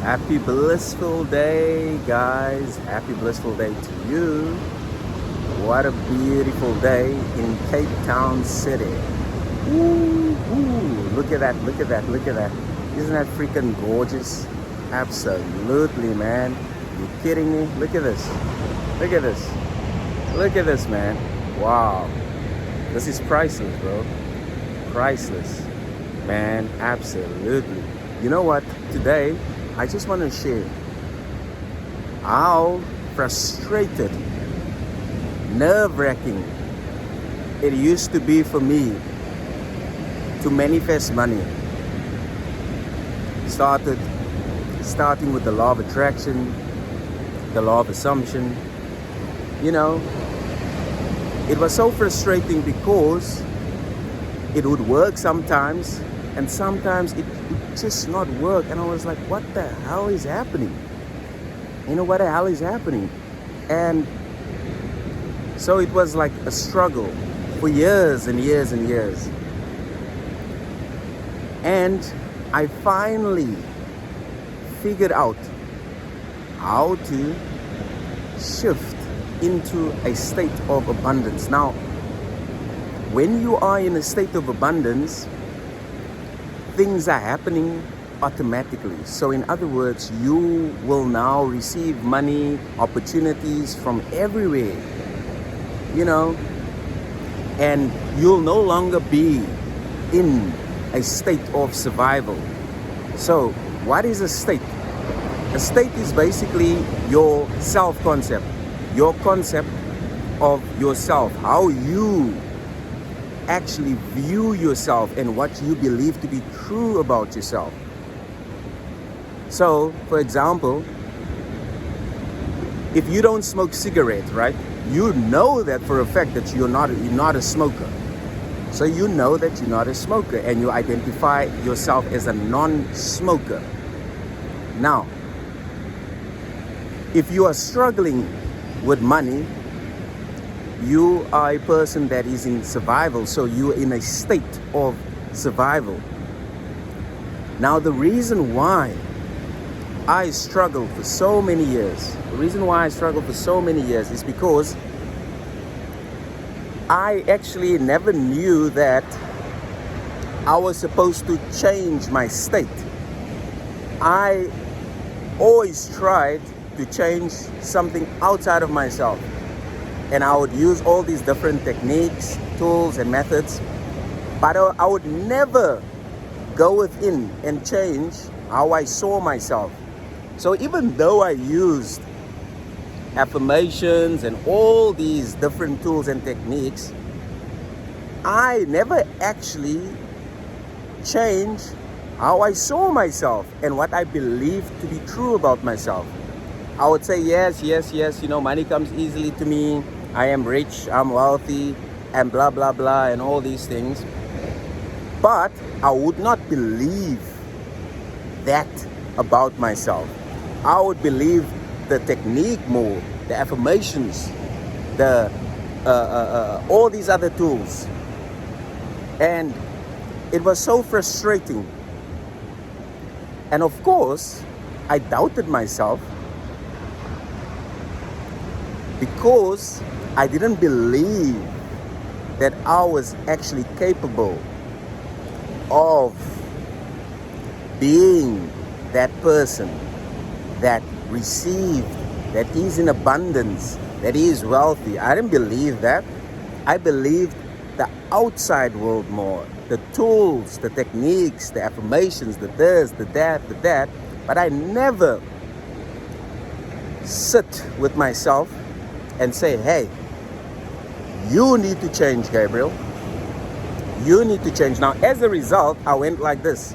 Happy blissful day, guys. Happy blissful day to you. What a beautiful day in Cape Town City. Ooh, look at that, look at that, look at that. Isn't that freaking gorgeous? Absolutely, man. You kidding me? Look at this. Look at this. Look at this, man. Wow. This is priceless, bro. Priceless. Man, absolutely. You know what? Today, I just want to share how frustrated, nerve-wracking it used to be for me to manifest money. Starting with the law of attraction, the law of assumption. You know, it was so frustrating because it would work sometimes, and sometimes it just not work. And I was like, what the hell is happening? You know, what the hell is happening? And so it was like a struggle for years and years and years. And I finally figured out how to shift into a state of abundance. Now, when you are in a state of abundance, things are happening automatically. So in other words, you will now receive money, opportunities from everywhere, you know, and you'll no longer be in a state of survival. So what is a state? A state is basically your self-concept, your concept of yourself, how you actually view yourself and what you believe to be true about yourself. So, for example, if you don't smoke cigarettes, right? You know that for a fact that you're not a smoker. So you know that you're not a smoker and you identify yourself as a non-smoker. Now, if you are struggling with money, you are a person that is in survival, so you're in a state of survival. Now, the reason why I struggled for so many years, is because I actually never knew that I was supposed to change my state. I always tried to change something outside of myself. And I would use all these different techniques, tools, and methods. But I would never go within and change how I saw myself. So even though I used affirmations and all these different tools and techniques, I never actually changed how I saw myself and what I believed to be true about myself. I would say, yes, you know, money comes easily to me. I am rich, I'm wealthy, and blah, blah, blah, and all these things. But I would not believe that about myself. I would believe the technique more, the affirmations, the all these other tools. And it was so frustrating. And of course, I doubted myself because I didn't believe that I was actually capable of being that person that received, that is in abundance, that is wealthy. I didn't believe that. I believed the outside world more, the tools, the techniques, the affirmations, the this, the that, but I never sit with myself and say, hey, you need to change, Gabriel. You need to change. Now, as a result, I went like this.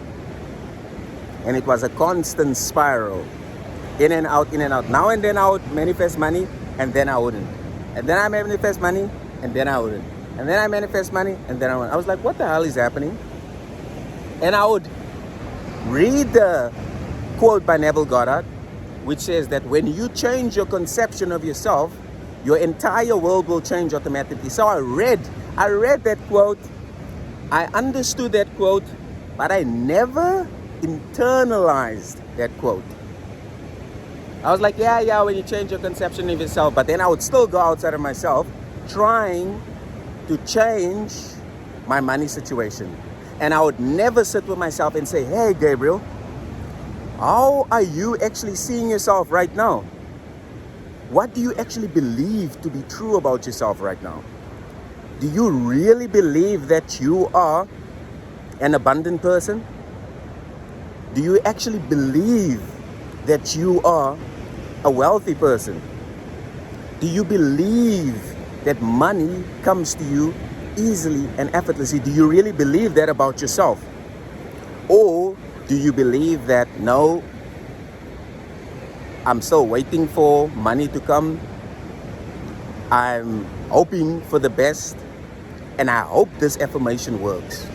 And it was a constant spiral. In and out, in and out. Now and then I would manifest money, and then I wouldn't. And then I manifest money, and then I wouldn't. And then I manifest money, and then I wouldn't. I was like, what the hell is happening? And I would read the quote by Neville Goddard, which says that when you change your conception of yourself, your entire world will change automatically. So I read that quote, I understood that quote, but I never internalized that quote. I was like, yeah, when you change your conception of yourself. But then I would still go outside of myself trying to change my money situation. And I would never sit with myself and say, hey, Gabriel, how are you actually seeing yourself right now? What do you actually believe to be true about yourself right now? Do you really believe that you are an abundant person? Do you actually believe that you are a wealthy person? Do you believe that money comes to you easily and effortlessly? Do you really believe that about yourself? Or do you believe that, no, I'm still waiting for money to come, I'm hoping for the best, and I hope this affirmation works.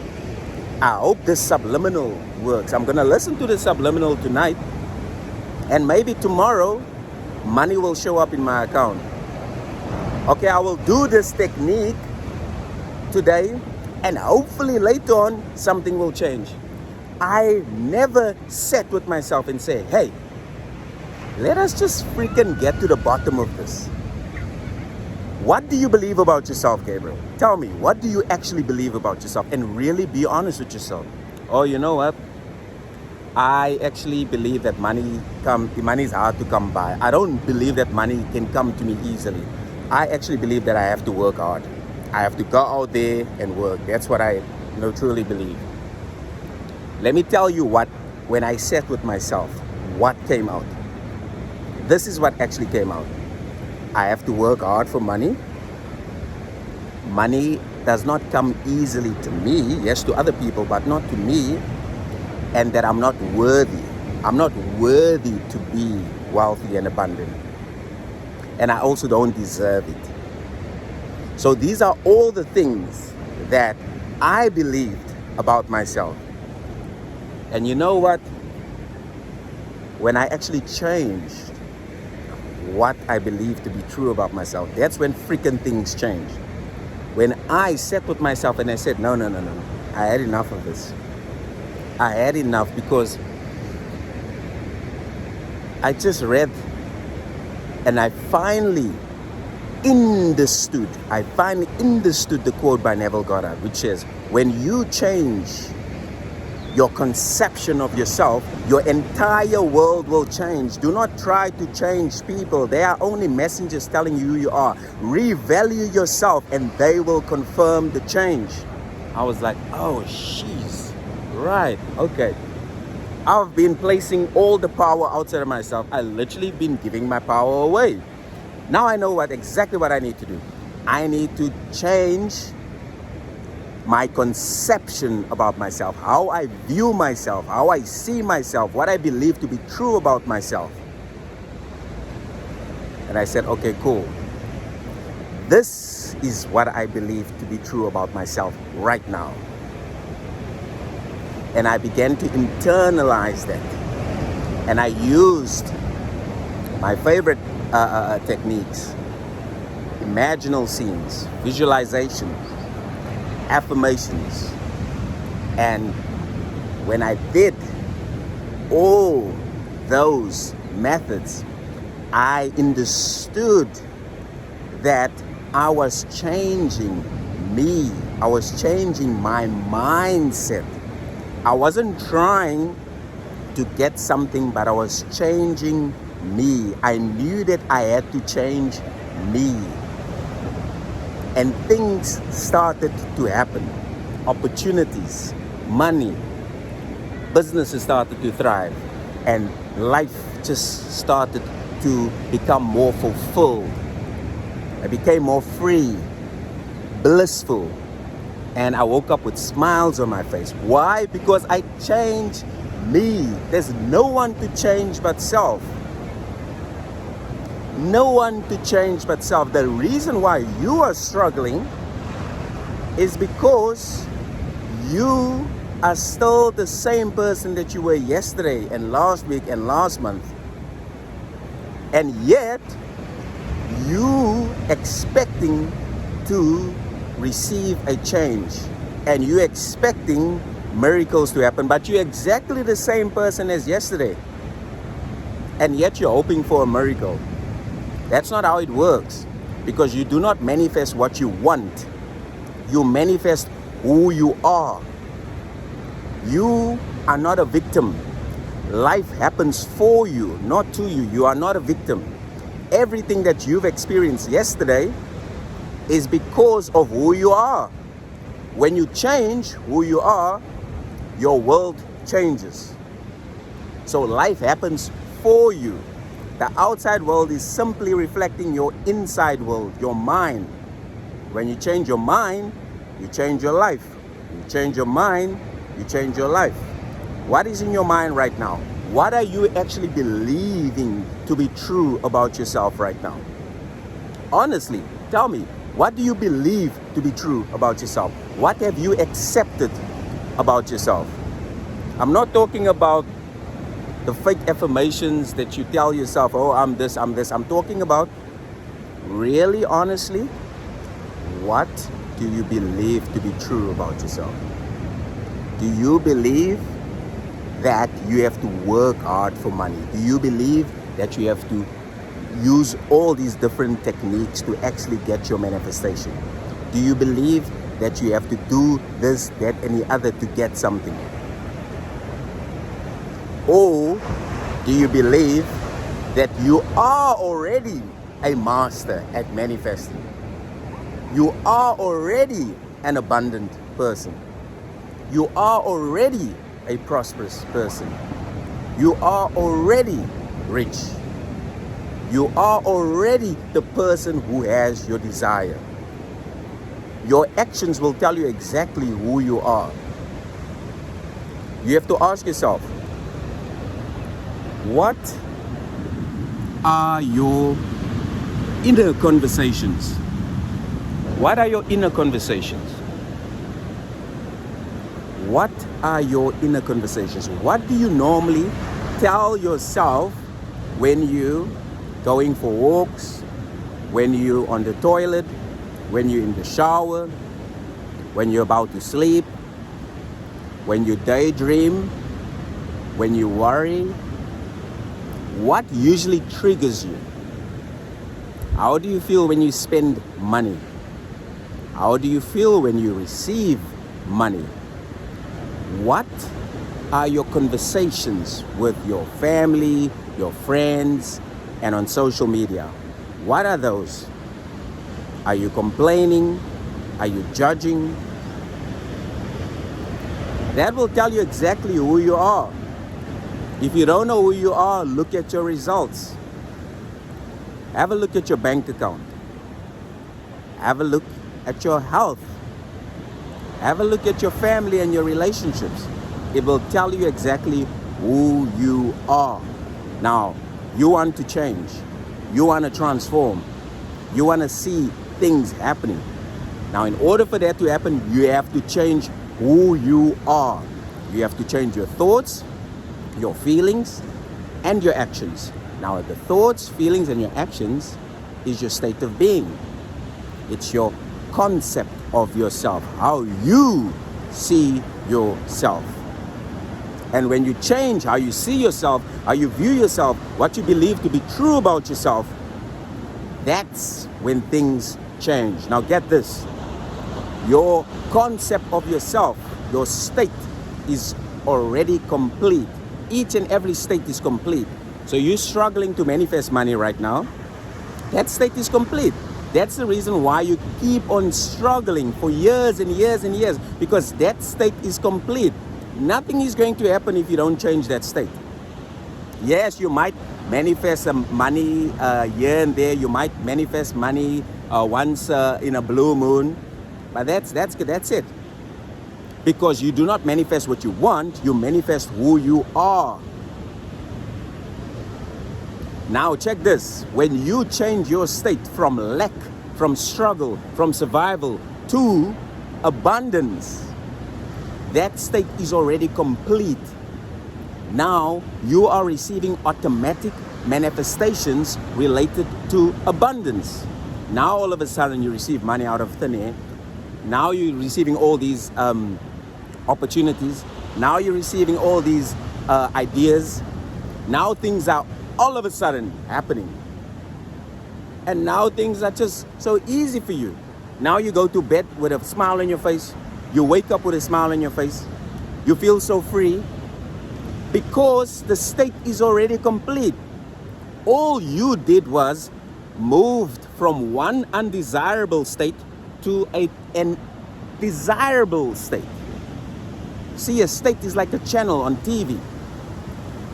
I hope this subliminal works. I'm gonna listen to the subliminal tonight, and maybe tomorrow money will show up in my account. Okay, I will do this technique today, and hopefully later on something will change. I never sat with myself and say, hey, let us just freaking get to the bottom of this. What do you believe about yourself, Gabriel? Tell me, what do you actually believe about yourself? And really be honest with yourself. Oh, you know what? I actually believe that money is hard to come by. I don't believe that money can come to me easily. I actually believe that I have to work hard. I have to go out there and work. That's what I truly believe. Let me tell you when I sat with myself, what came out. This is what actually came out. I have to work hard for money. Money does not come easily to me, yes, to other people, but not to me. And that I'm not worthy. I'm not worthy to be wealthy and abundant. And I also don't deserve it. So these are all the things that I believed about myself. And you know what? When I actually changed what I believe to be true about myself, that's when freaking things change. When I sat with myself and I said, no, I had enough of this. I had enough, because I just read and I finally understood the quote by Neville Goddard, which says, when you change your conception of yourself, your entire world will change. Do not try to change people. They are only messengers telling you who you are. Revalue yourself and they will confirm the change. I was like, oh, jeez. Right, okay. I've been placing all the power outside of myself. I literally been giving my power away. Now I know exactly what I need to do. I need to change my conception about myself, how I view myself, how I see myself, what I believe to be true about myself. And I said, okay, cool. This is what I believe to be true about myself right now. And I began to internalize that. And I used my favorite techniques, imaginal scenes, visualization, affirmations. And when I did all those methods, I understood that I was changing me. I was changing my mindset. I wasn't trying to get something, but I was changing me. I knew that I had to change me. And things started to happen. Opportunities, money, businesses started to thrive, and life just started to become more fulfilled. I became more free, blissful, and I woke up with smiles on my face. Why? Because I changed me. There's no one to change but self. No one to change but self. The reason why you are struggling is because you are still the same person that you were yesterday and last week and last month. And yet, you expecting to receive a change. And you expecting miracles to happen. But you're exactly the same person as yesterday. and yet you're hoping for a miracle. That's not how it works, because you do not manifest what you want. You manifest who you are. You are not a victim. Life happens for you, not to you. You are not a victim. Everything that you've experienced yesterday is because of who you are. When you change who you are, your world changes. So life happens for you. The outside world is simply reflecting your inside world, your mind. When you change your mind, you change your life. You change your mind, you change your life. What is in your mind right now? What are you actually believing to be true about yourself right now? Honestly, tell me, what do you believe to be true about yourself? What have you accepted about yourself? I'm not talking about the fake affirmations that you tell yourself, oh, I'm this, I'm this. I'm talking about, really honestly, what do you believe to be true about yourself? Do you believe that you have to work hard for money? Do you believe that you have to use all these different techniques to actually get your manifestation? Do you believe that you have to do this, that, and the other to get something? Or do you believe that you are already a master at manifesting? You are already an abundant person. You are already a prosperous person. You are already rich. You are already the person who has your desire. Your actions will tell you exactly who you are. You have to ask yourself, what are your inner conversations? What are your inner conversations? What are your inner conversations? What do you normally tell yourself when you going for walks, when you're on the toilet, when you're in the shower, when you're about to sleep, when you daydream, when you worry? What usually triggers you? How do you feel when you spend money? How do you feel when you receive money? What are your conversations with your family, your friends, and on social media? What are those? Are you complaining? Are you judging? That will tell you exactly who you are. If you don't know who you are, look at your results. Have a look at your bank account. Have a look at your health. Have a look at your family and your relationships. It will tell you exactly who you are. Now, you want to change. You want to transform. You want to see things happening. Now, in order for that to happen, you have to change who you are. You have to change your thoughts, your feelings, and your actions. Now, the thoughts, feelings, and your actions is your state of being. It's your concept of yourself, how you see yourself. And when you change how you see yourself, how you view yourself, what you believe to be true about yourself, that's when things change. Now get this, your concept of yourself, your state is already complete. Each and every state is complete. So you're struggling to manifest money right now, that state is complete. That's the reason why you keep on struggling for years and years and years, because that state is complete. Nothing is going to happen if you don't change that state. Yes, you might manifest some money here and there. You might manifest money once in a blue moon, but that's it. Because you do not manifest what you want, you manifest who you are. Now check this, when you change your state from lack, from struggle, from survival to abundance, that state is already complete. Now you are receiving automatic manifestations related to abundance. Now all of a sudden you receive money out of thin air. Now you're receiving all these opportunities. Now you're receiving all these ideas. Now things are all of a sudden happening. And now things are just so easy for you. Now you go to bed with a smile on your face. You wake up with a smile on your face. You feel so free because the state is already complete. All you did was moved from one undesirable state to an desirable state. See, a state is like a channel on TV.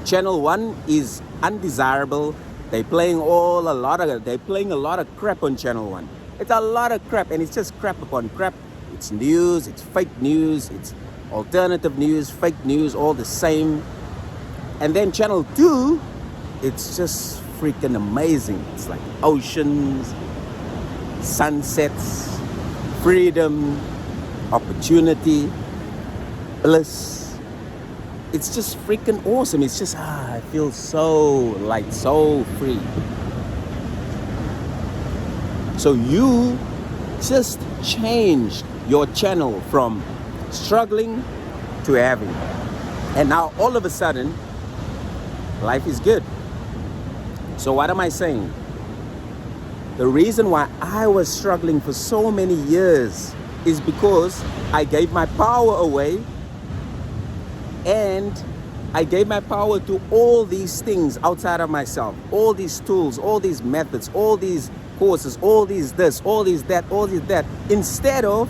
Channel 1 is undesirable. They're playing a lot of crap on channel 1. It's a lot of crap, and it's just crap upon crap. It's news, it's fake news, it's alternative news, fake news, all the same. And then channel 2, it's just freaking amazing. It's like oceans, sunsets, freedom, opportunity, bliss. It's just freaking awesome. It's just, I feel so light, so free. So you just changed your channel from struggling to having. And now all of a sudden, life is good. So what am I saying? The reason why I was struggling for so many years is because I gave my power away, and I gave my power to all these things outside of myself, all these tools, all these methods, all these courses, all these this, all these that, all these that, instead of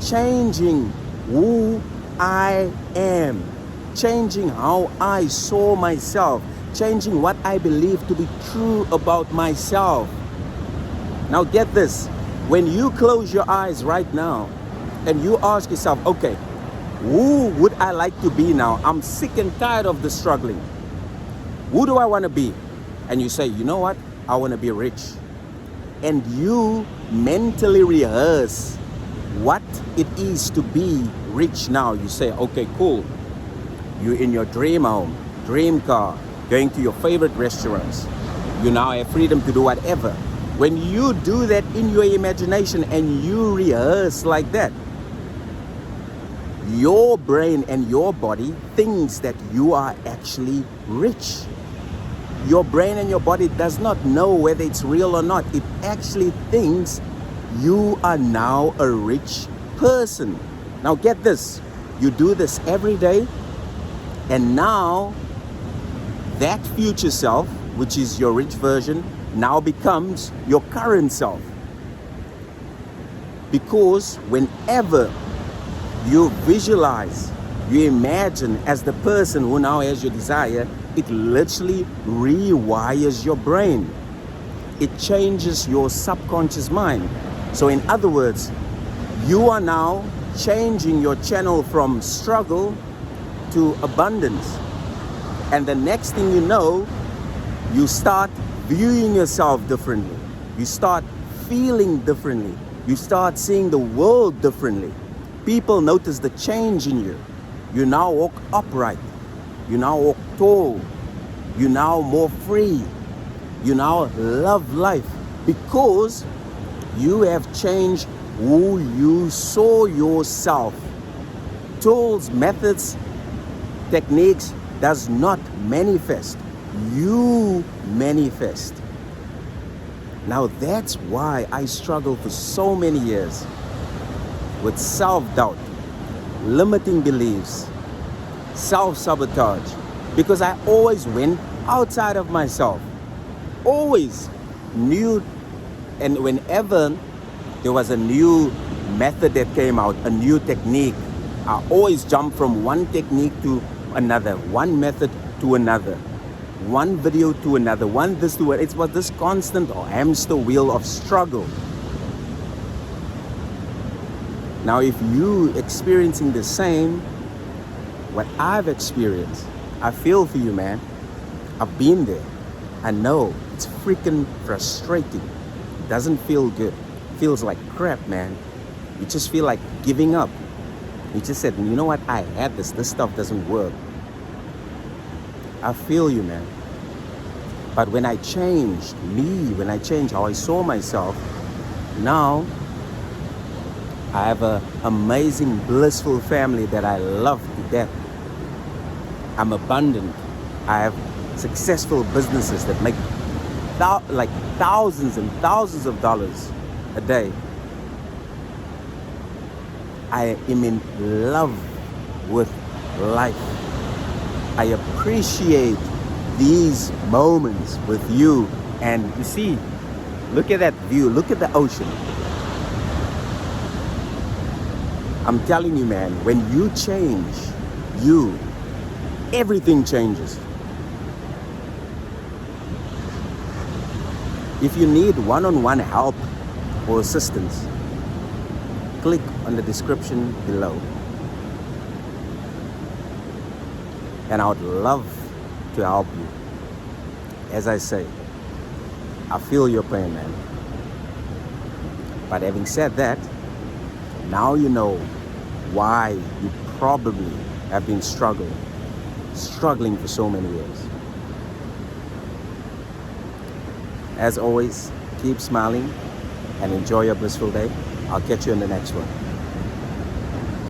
changing who I am, changing how I saw myself, changing what I believe to be true about myself. Now get this, when you close your eyes right now and you ask yourself, okay, who would I like to be now? I'm sick and tired of the struggling. Who do I want to be? And you say, you know what? I want to be rich. And you mentally rehearse what it is to be rich now. You say, okay, cool. You're in your dream home, dream car, going to your favorite restaurants. You now have freedom to do whatever. When you do that in your imagination and you rehearse like that, your brain and your body thinks that you are actually rich. Your brain and your body does not know whether it's real or not. It actually thinks you are now a rich person. Now get this, you do this every day, and now that future self, which is your rich version, now becomes your current self. Because whenever you visualize, you imagine as the person who now has your desire, it literally rewires your brain. It changes your subconscious mind. So in other words, you are now changing your channel from struggle to abundance. And the next thing you know, you start viewing yourself differently. You start feeling differently. You start seeing the world differently. People notice the change in you. You now walk upright. You now walk tall. You now more free. You now love life because you have changed who you saw yourself. Tools, methods, techniques does not manifest. You manifest. Now that's why I struggled for so many years with self-doubt, limiting beliefs, self-sabotage, because I always went outside of myself. Always knew, and whenever there was a new method that came out, a new technique, I always jumped from one technique to another, one method to another, one video to another, one this to another. It was this constant hamster wheel of struggle. Now, if you experiencing the same, what I've experienced, I feel for you, man. I've been there. I know it's freaking frustrating. It doesn't feel good. It feels like crap, man. You just feel like giving up. You just said, you know what? I had this. This stuff doesn't work. I feel you, man. But when I changed when I changed how I saw myself, now I have an amazing, blissful family that I love to death. I'm abundant. I have successful businesses that make like thousands and thousands of dollars a day. I am in love with life. I appreciate these moments with you. And you see, look at that view, look at the ocean. I'm telling you, man, when you change, everything changes. If you need one-on-one help or assistance, click on the description below. And I would love to help you. As I say, I feel your pain, man. But having said that, now you know why you probably have been struggling for so many years. As always, keep smiling and enjoy your blissful day. I'll catch you in the next one.